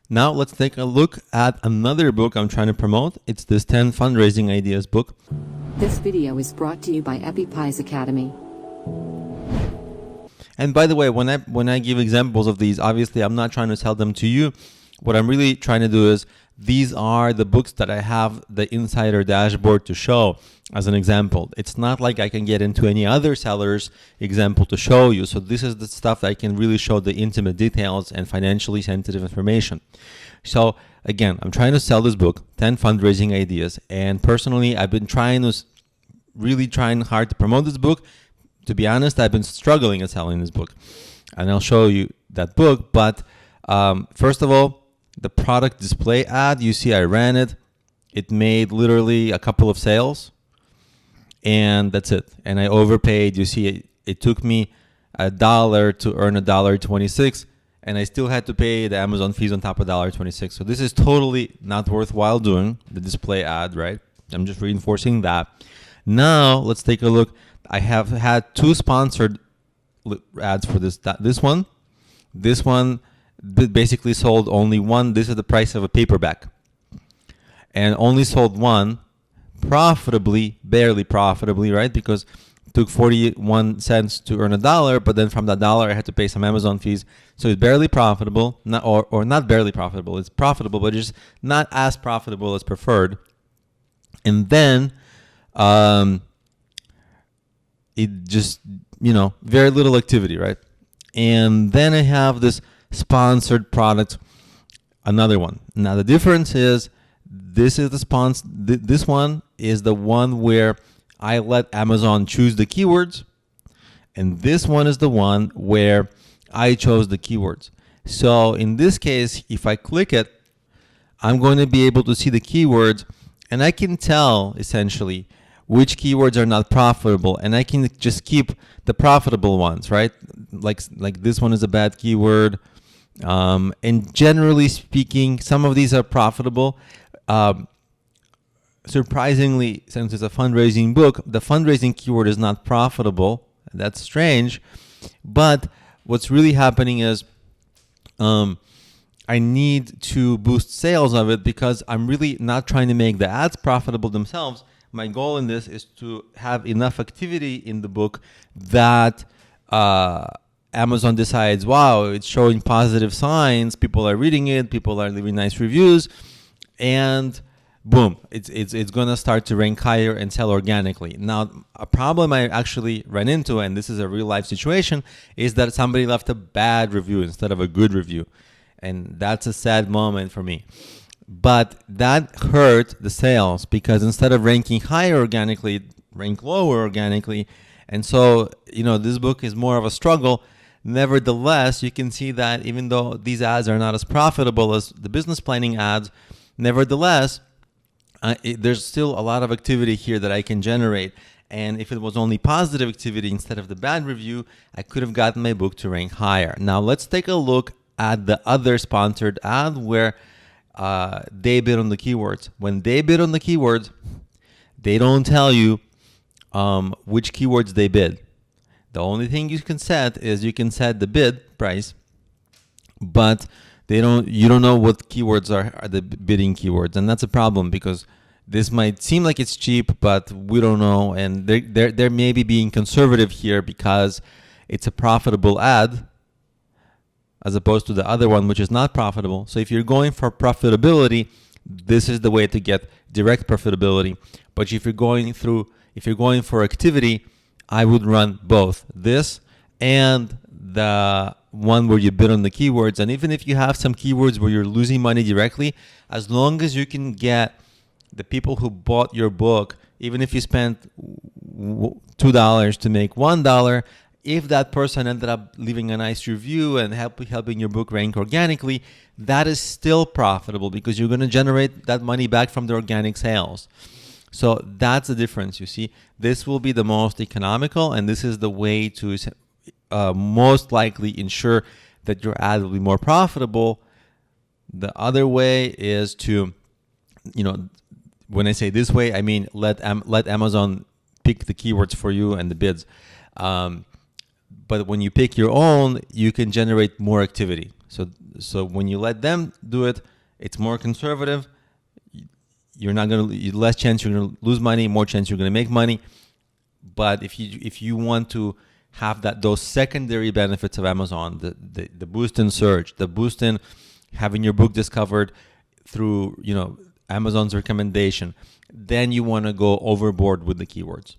Now let's take a look at another book I'm trying to promote. It's this 10 fundraising ideas book. This video is brought to you by EpiPies Academy. And by the way, when I give examples of these, obviously I'm not trying to sell them to you. What I'm really trying to do is, these are the books that I have the insider dashboard to show as an example. It's not like I can get into any other seller's example to show you. So this is the stuff that I can really show the intimate details and financially sensitive information. So again, I'm trying to sell this book, 10 fundraising ideas. And personally, I've been really trying hard to promote this book. To be honest, I've been struggling at selling this book. And I'll show you that book. But first of all, the product display ad, you see I ran it. It made literally a couple of sales. And that's it. And I overpaid. You see, it took me $1 to earn $1.26. And I still had to pay the Amazon fees on top of $1.26. So this is totally not worthwhile doing, the display ad, right? I'm just reinforcing that. Now, let's take a look. I have had 2 sponsored ads for this one. This one basically sold only one. This is the price of a paperback. And only sold one profitably, barely profitably, right? Because it took 41 cents to earn $1, but then from that $1 I had to pay some Amazon fees. So it's barely profitable, or not barely profitable. It's profitable, but it's not as profitable as preferred. And then it just, very little activity, right? And then I have this sponsored product, another one. Now the difference is, this is this one is the one where I let Amazon choose the keywords, and this one is the one where I chose the keywords. So in this case, if I click it, I'm going to be able to see the keywords, and I can tell essentially which keywords are not profitable, and I can just keep the profitable ones, right? Like this one is a bad keyword. And generally speaking, some of these are profitable. Surprisingly, since it's a fundraising book, the fundraising keyword is not profitable. That's strange. But what's really happening is I need to boost sales of it, because I'm really not trying to make the ads profitable themselves. My goal in this is to have enough activity in the book that Amazon decides, wow, it's showing positive signs, people are reading it, people are leaving nice reviews, and boom, it's going to start to rank higher and sell organically. Now, a problem I actually ran into, and this is a real life situation, is that somebody left a bad review instead of a good review. And that's a sad moment for me. But that hurt the sales, because instead of ranking higher organically, it ranked lower organically. And so, this book is more of a struggle. Nevertheless, you can see that even though these ads are not as profitable as the business planning ads, nevertheless, there's still a lot of activity here that I can generate. And if it was only positive activity instead of the bad review, I could have gotten my book to rank higher. Now, let's take a look at the other sponsored ad where they bid on the keywords. When they bid on the keywords, they don't tell you which keywords they bid. The only thing you can set is you can set the bid price, but you don't know what keywords are the bidding keywords, and that's a problem, because this might seem like it's cheap, but we don't know, and they're maybe being conservative here because it's a profitable ad as opposed to the other one, which is not profitable. So if you're going for profitability, this is the way to get direct profitability. But if you're going for activity, I would run both this and the one where you bid on the keywords. And even if you have some keywords where you're losing money directly, as long as you can get the people who bought your book, even if you spent $2 to make $1, if that person ended up leaving a nice review and helping your book rank organically, that is still profitable, because you're going to generate that money back from the organic sales. So that's the difference, you see. This will be the most economical, and this is the way to most likely ensure that your ad will be more profitable. The other way is to, when I say this way, I mean let Amazon pick the keywords for you and the bids. But when you pick your own, you can generate more activity. So when you let them do it, it's more conservative. You're not going to, less chance you're going to lose money, more chance you're going to make money. But if you want to have those secondary benefits of Amazon, the boost in search, the boost in having your book discovered through Amazon's recommendation, then you want to go overboard with the keywords.